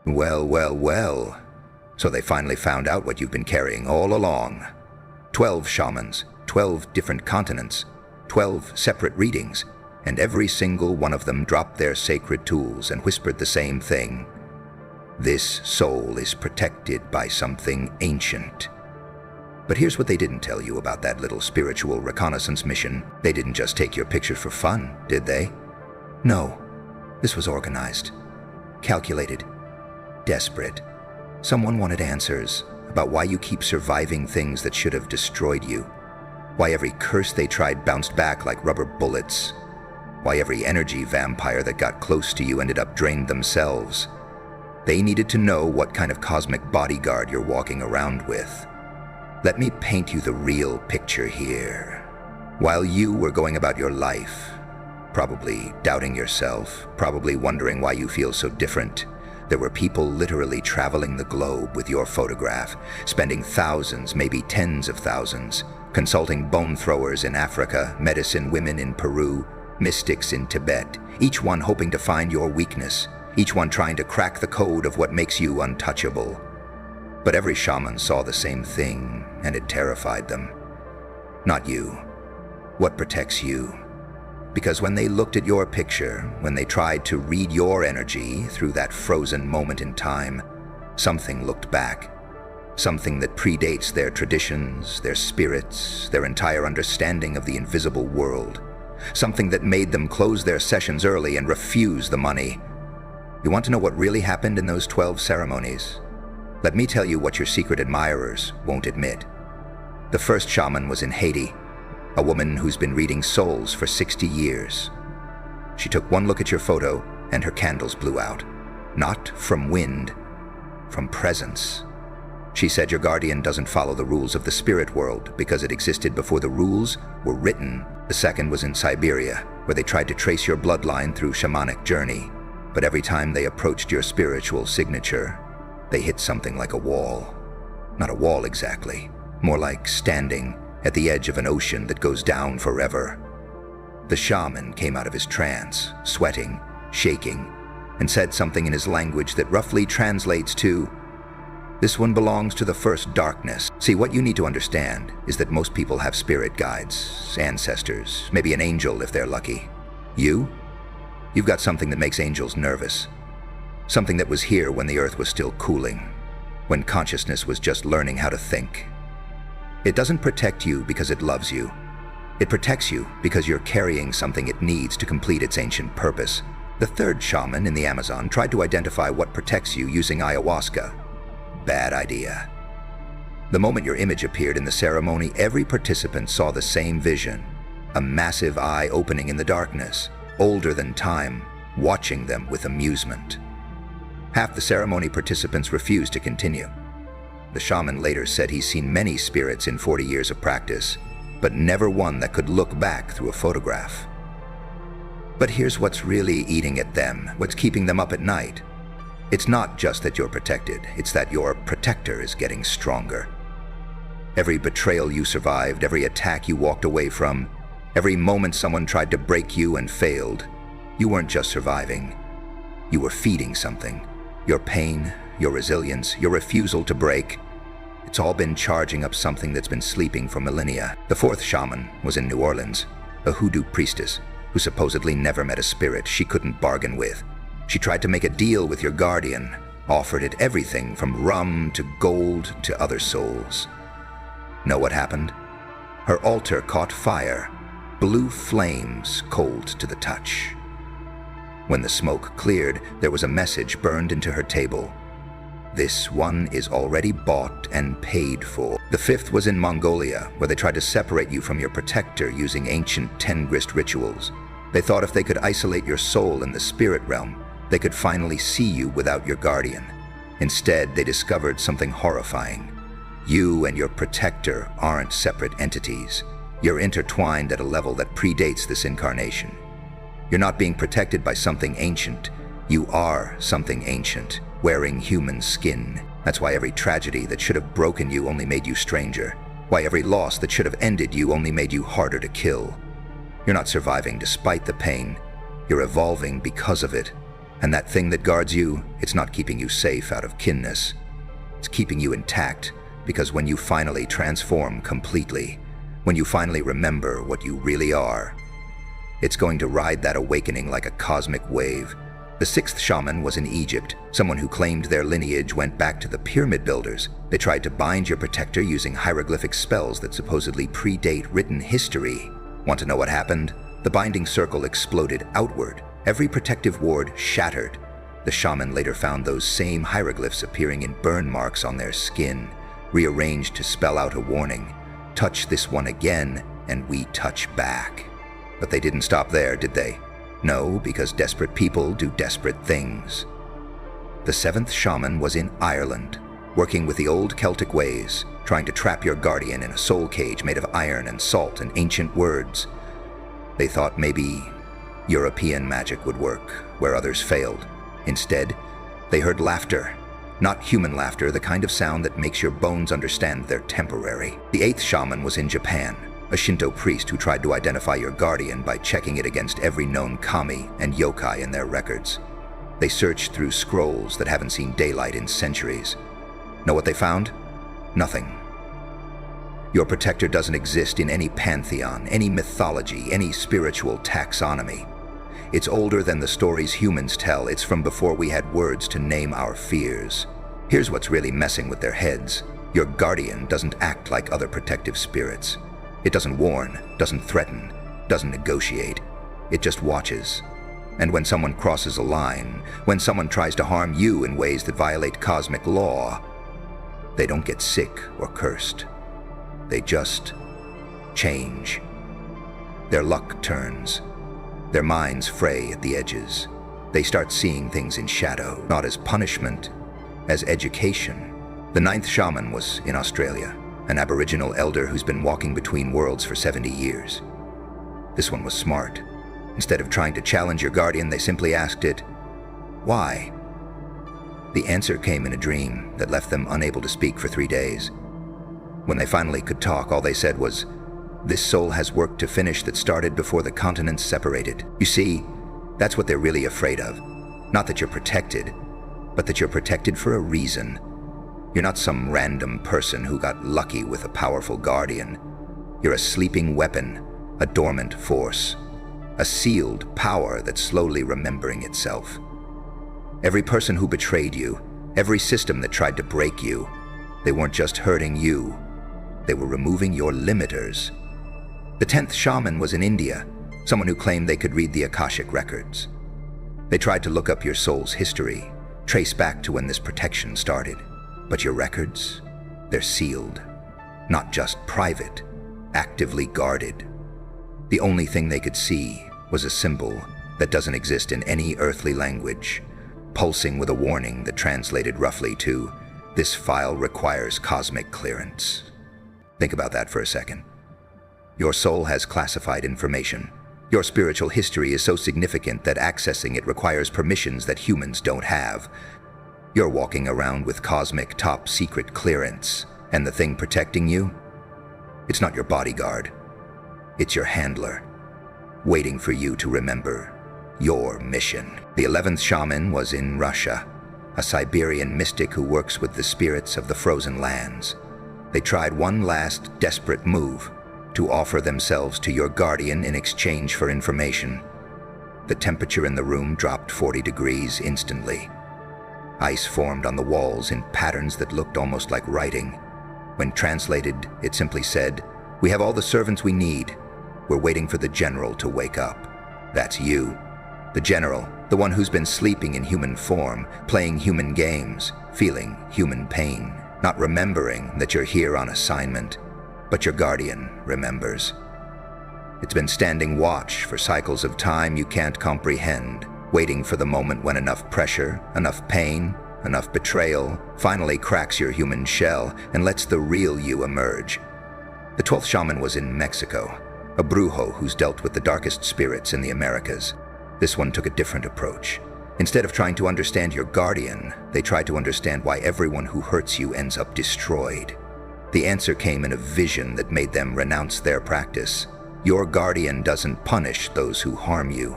Well, well, well. So they finally found out what you've been carrying all along. 12 shamans, 12 different continents, 12 separate readings, and every single one of them dropped their sacred tools and whispered the same thing. This soul is protected by something ancient. But here's what they didn't tell you about that little spiritual reconnaissance mission. They didn't just take your picture for fun, did they? No, this was organized, calculated, desperate. Someone wanted answers about why you keep surviving things that should have destroyed you. Why every curse they tried bounced back like rubber bullets. Why every energy vampire that got close to you ended up drained themselves. They needed to know what kind of cosmic bodyguard you're walking around with. Let me paint you the real picture here. While you were going about your life, probably doubting yourself, probably wondering why you feel so different, there were people literally traveling the globe with your photograph, spending thousands, maybe tens of thousands, consulting bone throwers in Africa, medicine women in Peru, mystics in Tibet, each one hoping to find your weakness, each one trying to crack the code of what makes you untouchable. But every shaman saw the same thing, and it terrified them. Not you. What protects you? Because when they looked at your picture, when they tried to read your energy through that frozen moment in time, something looked back. Something that predates their traditions, their spirits, their entire understanding of the invisible world. Something that made them close their sessions early and refuse the money. You want to know what really happened in those 12 ceremonies? Let me tell you what your secret admirers won't admit. The first shaman was in Haiti, a woman who's been reading souls for 60 years. She took one look at your photo and her candles blew out. Not from wind, from presence. She said your guardian doesn't follow the rules of the spirit world because it existed before the rules were written. The second was in Siberia, where they tried to trace your bloodline through shamanic journey. But every time they approached your spiritual signature, they hit something like a wall. Not a wall exactly, more like standing at the edge of an ocean that goes down forever. The shaman came out of his trance, sweating, shaking, and said something in his language that roughly translates to, "This one belongs to the first darkness." See, what you need to understand is that most people have spirit guides, ancestors, maybe an angel if they're lucky. You've got something that makes angels nervous. Something that was here when the earth was still cooling, when consciousness was just learning how to think. It doesn't protect you because it loves you. It protects you because you're carrying something it needs to complete its ancient purpose. The third shaman in the Amazon tried to identify what protects you using ayahuasca. Bad idea. The moment your image appeared in the ceremony, every participant saw the same vision. A massive eye opening in the darkness, older than time, watching them with amusement. Half the ceremony participants refused to continue. The shaman later said he's seen many spirits in 40 years of practice, but never one that could look back through a photograph. But here's what's really eating at them, what's keeping them up at night. It's not just that you're protected, it's that your protector is getting stronger. Every betrayal you survived, every attack you walked away from, every moment someone tried to break you and failed, you weren't just surviving. You were feeding something. Your pain, your resilience, your refusal to break. It's all been charging up something that's been sleeping for millennia. The fourth shaman was in New Orleans, a hoodoo priestess who supposedly never met a spirit she couldn't bargain with. She tried to make a deal with your guardian, offered it everything from rum to gold to other souls. Know what happened? Her altar caught fire, blue flames cold to the touch. When the smoke cleared, there was a message burned into her table. This one is already bought and paid for. The fifth was in Mongolia, where they tried to separate you from your protector using ancient ten-grist rituals. They thought if they could isolate your soul in the spirit realm, they could finally see you without your guardian. Instead, they discovered something horrifying. You and your protector aren't separate entities. You're intertwined at a level that predates this incarnation. You're not being protected by something ancient. You are something ancient, wearing human skin. That's why every tragedy that should have broken you only made you stranger. Why every loss that should have ended you only made you harder to kill. You're not surviving despite the pain. You're evolving because of it. And that thing that guards you, it's not keeping you safe out of kinness. It's keeping you intact, because when you finally transform completely, when you finally remember what you really are, it's going to ride that awakening like a cosmic wave. The sixth shaman was in Egypt, someone who claimed their lineage went back to the pyramid builders. They tried to bind your protector using hieroglyphic spells that supposedly predate written history. Want to know what happened? The binding circle exploded outward. Every protective ward shattered. The shaman later found those same hieroglyphs appearing in burn marks on their skin, rearranged to spell out a warning. Touch this one again, and we touch back. But they didn't stop there, did they? No, because desperate people do desperate things. The seventh shaman was in Ireland, working with the old Celtic ways, trying to trap your guardian in a soul cage made of iron and salt and ancient words. They thought maybe European magic would work, where others failed. Instead, they heard laughter. Not human laughter, the kind of sound that makes your bones understand they're temporary. The eighth shaman was in Japan, a Shinto priest who tried to identify your guardian by checking it against every known kami and yokai in their records. They searched through scrolls that haven't seen daylight in centuries. Know what they found? Nothing. Your protector doesn't exist in any pantheon, any mythology, any spiritual taxonomy. It's older than the stories humans tell. It's from before we had words to name our fears. Here's what's really messing with their heads. Your guardian doesn't act like other protective spirits. It doesn't warn, doesn't threaten, doesn't negotiate. It just watches. And when someone crosses a line, when someone tries to harm you in ways that violate cosmic law, they don't get sick or cursed. They just change. Their luck turns. Their minds fray at the edges. They start seeing things in shadow, not as punishment, as education. The ninth shaman was in Australia, an Aboriginal elder who's been walking between worlds for 70 years. This one was smart. Instead of trying to challenge your guardian, they simply asked it, "Why?" The answer came in a dream that left them unable to speak for 3 days. When they finally could talk, all they said was, "This soul has work to finish that started before the continents separated." You see, that's what they're really afraid of. Not that you're protected, but that you're protected for a reason. You're not some random person who got lucky with a powerful guardian. You're a sleeping weapon, a dormant force, a sealed power that's slowly remembering itself. Every person who betrayed you, every system that tried to break you, they weren't just hurting you, they were removing your limiters. The 10th shaman was in India, someone who claimed they could read the Akashic records. They tried to look up your soul's history, trace back to when this protection started. But your records, they're sealed, not just private, actively guarded. The only thing they could see was a symbol that doesn't exist in any earthly language, pulsing with a warning that translated roughly to, "This file requires cosmic clearance." Think about that for a second. Your soul has classified information. Your spiritual history is so significant that accessing it requires permissions that humans don't have. You're walking around with cosmic top-secret clearance, and the thing protecting you? It's not your bodyguard. It's your handler, waiting for you to remember your mission. The 11th shaman was in Russia, a Siberian mystic who works with the spirits of the frozen lands. They tried one last desperate move, to offer themselves to your guardian in exchange for information. The temperature in the room dropped 40 degrees instantly. Ice formed on the walls in patterns that looked almost like writing. When translated, it simply said, "We have all the servants we need. We're waiting for the general to wake up." That's you. The general, the one who's been sleeping in human form, playing human games, feeling human pain, not remembering that you're here on assignment. But your guardian remembers. It's been standing watch for cycles of time you can't comprehend, waiting for the moment when enough pressure, enough pain, enough betrayal finally cracks your human shell and lets the real you emerge. The 12th shaman was in Mexico, a brujo who's dealt with the darkest spirits in the Americas. This one took a different approach. Instead of trying to understand your guardian, they tried to understand why everyone who hurts you ends up destroyed. The answer came in a vision that made them renounce their practice. Your guardian doesn't punish those who harm you.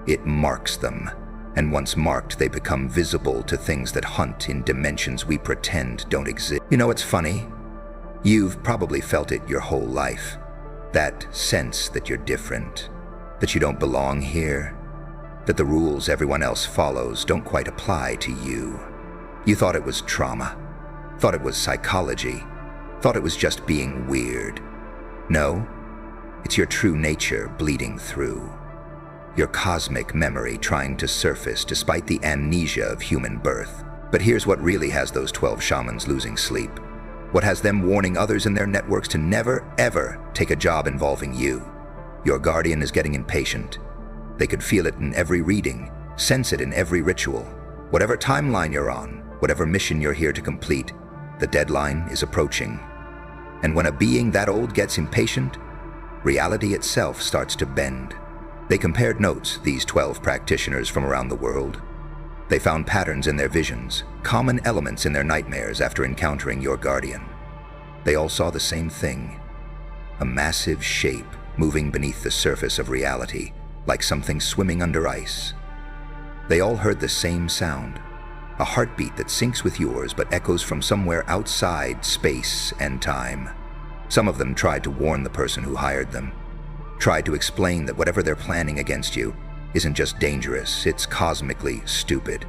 It marks them, And once marked, they become visible to things that hunt in dimensions we pretend don't exist. You know, it's funny. You've probably felt it your whole life. That sense that you're different, that you don't belong here, that the rules everyone else follows don't quite apply to you. You thought it was trauma, thought it was psychology, thought it was just being weird. No, it's your true nature bleeding through. Your cosmic memory trying to surface despite the amnesia of human birth. But here's what really has those 12 shamans losing sleep. What has them warning others in their networks to never, ever take a job involving you. Your guardian is getting impatient. They could feel it in every reading, sense it in every ritual. Whatever timeline you're on, whatever mission you're here to complete, the deadline is approaching. And when a being that old gets impatient, reality itself starts to bend. They compared notes, these 12 practitioners from around the world. They found patterns in their visions, common elements in their nightmares after encountering your guardian. They all saw the same thing, a massive shape moving beneath the surface of reality, like something swimming under ice. They all heard the same sound, a heartbeat that syncs with yours but echoes from somewhere outside space and time. Some of them tried to warn the person who hired them, tried to explain that whatever they're planning against you isn't just dangerous, it's cosmically stupid.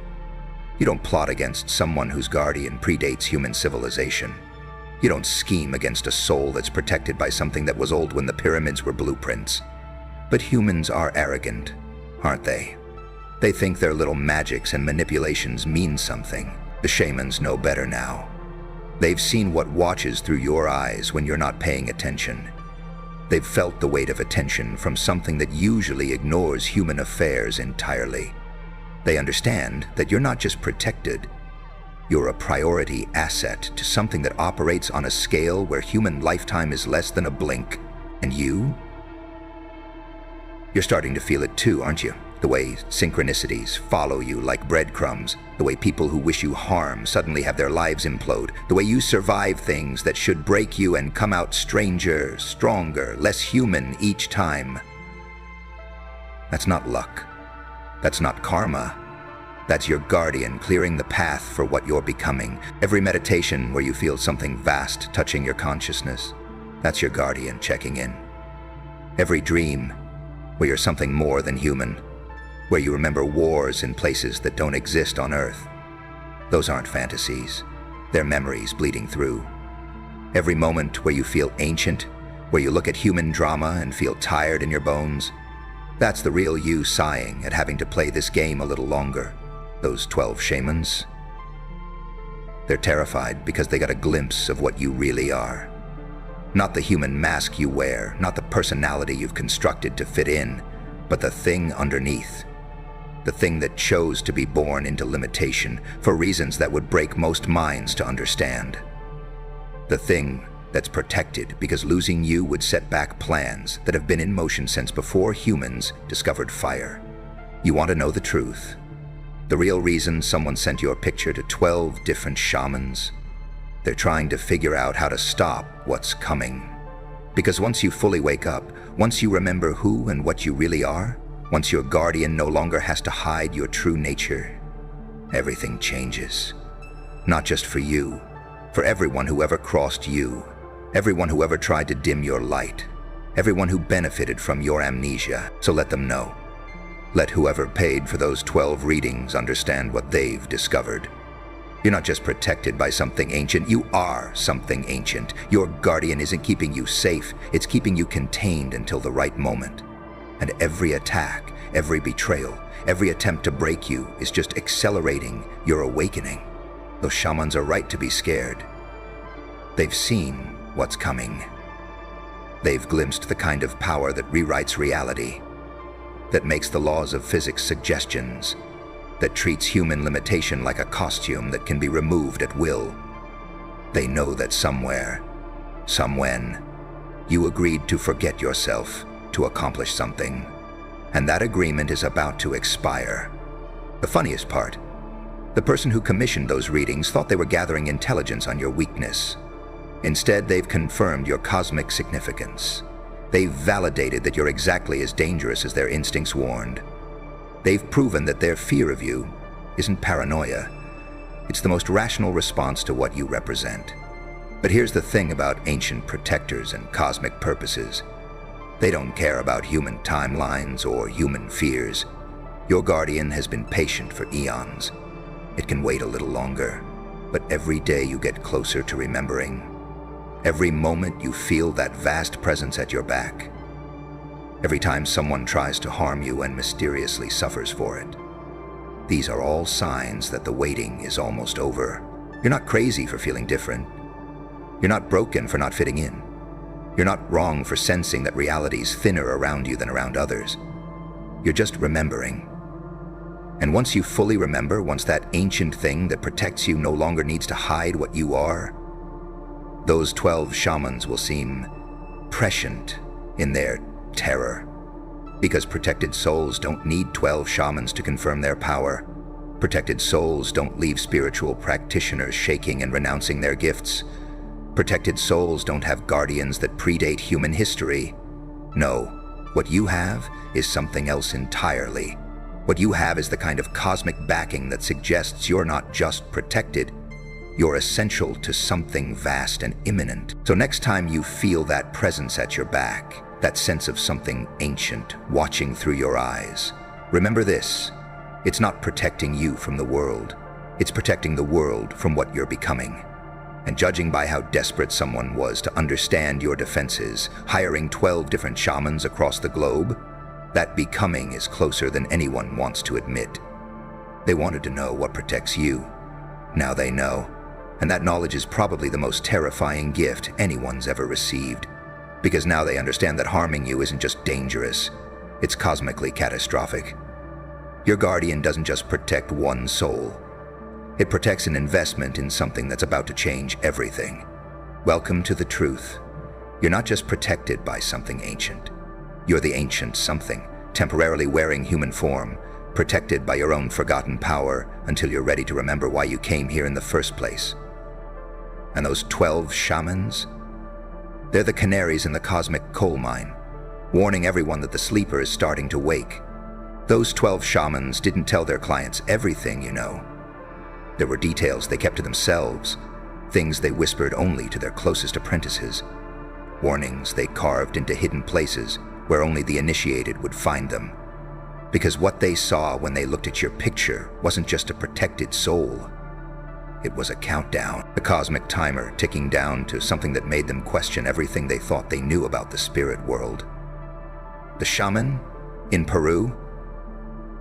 You don't plot against someone whose guardian predates human civilization. You don't scheme against a soul that's protected by something that was old when the pyramids were blueprints. But humans are arrogant, aren't they? They think their little magics and manipulations mean something. The shamans know better now. They've seen what watches through your eyes when you're not paying attention. They've felt the weight of attention from something that usually ignores human affairs entirely. They understand that you're not just protected, you're a priority asset to something that operates on a scale where human lifetime is less than a blink. And you're starting to feel it too, aren't you? The way synchronicities follow you like breadcrumbs, the way people who wish you harm suddenly have their lives implode, the way you survive things that should break you and come out stranger, stronger, less human each time. That's not luck. That's not karma. That's your guardian clearing the path for what you're becoming. Every meditation where you feel something vast touching your consciousness, that's your guardian checking in. Every dream where you're something more than human, where you remember wars in places that don't exist on Earth. Those aren't fantasies. They're memories bleeding through. Every moment where you feel ancient, where you look at human drama and feel tired in your bones, that's the real you sighing at having to play this game a little longer. Those 12 shamans, they're terrified because they got a glimpse of what you really are. Not the human mask you wear, not the personality you've constructed to fit in, but the thing underneath. The thing that chose to be born into limitation for reasons that would break most minds to understand. The thing that's protected because losing you would set back plans that have been in motion since before humans discovered fire. You want to know the truth? The real reason someone sent your picture to 12 different shamans? They're trying to figure out how to stop what's coming. Because once you fully wake up, once you remember who and what you really are, once your guardian no longer has to hide your true nature, everything changes. Not just for you, for everyone who ever crossed you, everyone who ever tried to dim your light, everyone who benefited from your amnesia. So let them know. Let whoever paid for those 12 readings understand what they've discovered. You're not just protected by something ancient, you are something ancient. Your guardian isn't keeping you safe, it's keeping you contained until the right moment. And every attack, every betrayal, every attempt to break you is just accelerating your awakening. Those shamans are right to be scared. They've seen what's coming. They've glimpsed the kind of power that rewrites reality, that makes the laws of physics suggestions, that treats human limitation like a costume that can be removed at will. They know that somewhere, somewhen, you agreed to forget yourself to accomplish something, and that agreement is about to expire. The funniest part, the person who commissioned those readings thought they were gathering intelligence on your weakness. Instead, they've confirmed your cosmic significance. They've validated that you're exactly as dangerous as their instincts warned. They've proven that their fear of you isn't paranoia. It's the most rational response to what you represent. But here's the thing about ancient protectors and cosmic purposes. They don't care about human timelines or human fears. Your guardian has been patient for eons. It can wait a little longer, but every day you get closer to remembering. Every moment you feel that vast presence at your back. Every time someone tries to harm you and mysteriously suffers for it. These are all signs that the waiting is almost over. You're not crazy for feeling different. You're not broken for not fitting in. You're not wrong for sensing that reality's thinner around you than around others. You're just remembering. And once you fully remember, once that ancient thing that protects you no longer needs to hide what you are, those 12 shamans will seem prescient in their terror. Because protected souls don't need 12 shamans to confirm their power. Protected souls don't leave spiritual practitioners shaking and renouncing their gifts. Protected souls don't have guardians that predate human history. No, what you have is something else entirely. What you have is the kind of cosmic backing that suggests you're not just protected, you're essential to something vast and imminent. So next time you feel that presence at your back, that sense of something ancient watching through your eyes, remember this: it's not protecting you from the world, it's protecting the world from what you're becoming. And judging by how desperate someone was to understand your defenses, hiring 12 different shamans across the globe, that becoming is closer than anyone wants to admit. They wanted to know what protects you. Now they know. And that knowledge is probably the most terrifying gift anyone's ever received. Because now they understand that harming you isn't just dangerous, it's cosmically catastrophic. Your guardian doesn't just protect one soul. It protects an investment in something that's about to change everything. Welcome to the truth. You're not just protected by something ancient. You're the ancient something, temporarily wearing human form, protected by your own forgotten power until you're ready to remember why you came here in the first place. And those 12 shamans? They're the canaries in the cosmic coal mine, warning everyone that the sleeper is starting to wake. Those 12 shamans didn't tell their clients everything, you know. There were details they kept to themselves, things they whispered only to their closest apprentices, warnings they carved into hidden places where only the initiated would find them. Because what they saw when they looked at your picture wasn't just a protected soul. It was a countdown, a cosmic timer ticking down to something that made them question everything they thought they knew about the spirit world. The shaman in Peru?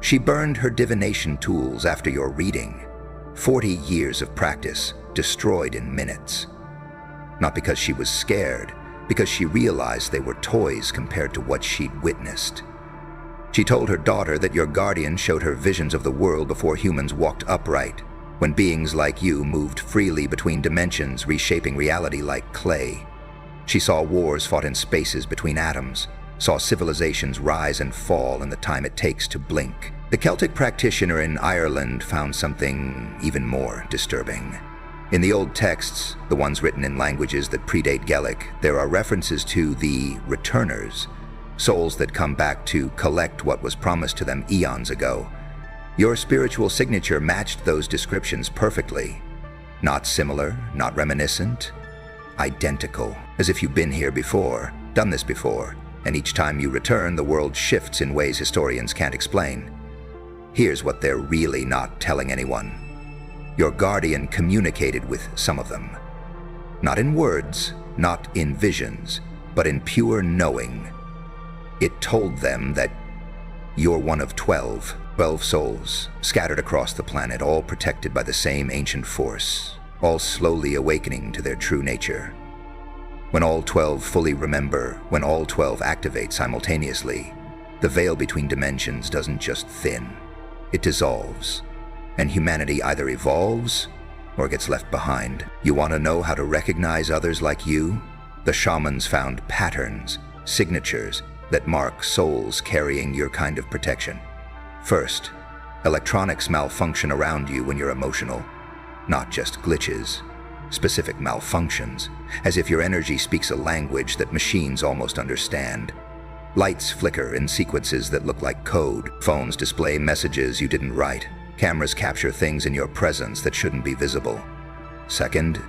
She burned her divination tools after your reading. 40 years of practice destroyed in minutes. Not because she was scared, because she realized they were toys compared to what she'd witnessed. She told her daughter that your guardian showed her visions of the world before humans walked upright, when beings like you moved freely between dimensions, reshaping reality like clay. She saw wars fought in spaces between atoms, saw civilizations rise and fall in the time it takes to blink. The Celtic practitioner in Ireland found something even more disturbing. In the old texts, the ones written in languages that predate Gaelic, there are references to the returners, souls that come back to collect what was promised to them eons ago. Your spiritual signature matched those descriptions perfectly. Not similar, not reminiscent, identical, as if you've been here before, done this before, and each time you return, the world shifts in ways historians can't explain. Here's what they're really not telling anyone. Your guardian communicated with some of them. Not in words, not in visions, but in pure knowing. It told them that you're one of 12 souls, scattered across the planet, all protected by the same ancient force, all slowly awakening to their true nature. When all 12 fully remember, when all 12 activate simultaneously, the veil between dimensions doesn't just thin, it dissolves. And humanity either evolves or gets left behind. You want to know how to recognize others like you? The shamans found patterns, signatures that mark souls carrying your kind of protection. First, electronics malfunction around you when you're emotional, not just glitches, specific malfunctions, as if your energy speaks a language that machines almost understand. Lights flicker in sequences that look like code. Phones display messages you didn't write. Cameras capture things in your presence that shouldn't be visible. Second,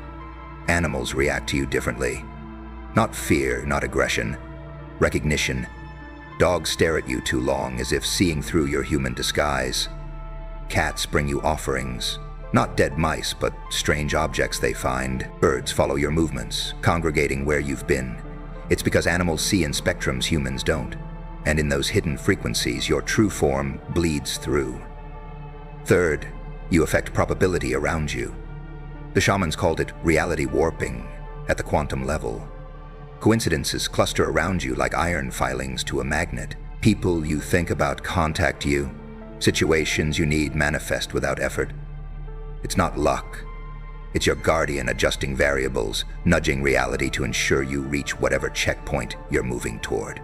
animals react to you differently. Not fear, not aggression. Recognition. Dogs stare at you too long, as if seeing through your human disguise. Cats bring you offerings. Not dead mice, but strange objects they find. Birds follow your movements, congregating where you've been. It's because animals see in spectrums humans don't. And in those hidden frequencies, your true form bleeds through. Third, you affect probability around you. The shamans called it reality warping at the quantum level. Coincidences cluster around you like iron filings to a magnet. People you think about contact you. Situations you need manifest without effort. It's not luck. It's your guardian adjusting variables, nudging reality to ensure you reach whatever checkpoint you're moving toward.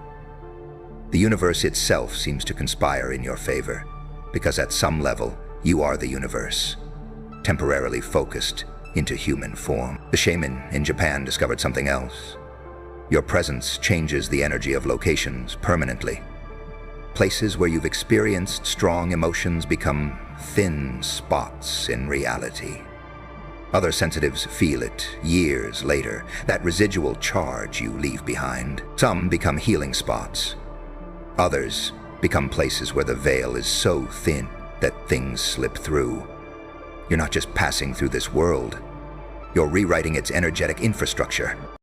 The universe itself seems to conspire in your favor, because at some level, you are the universe, temporarily focused into human form. The shaman in Japan discovered something else. Your presence changes the energy of locations permanently. Places where you've experienced strong emotions become thin spots in reality. Other sensitives feel it years later, that residual charge you leave behind. Some become healing spots. Others become places where the veil is so thin that things slip through. You're not just passing through this world. You're rewriting its energetic infrastructure.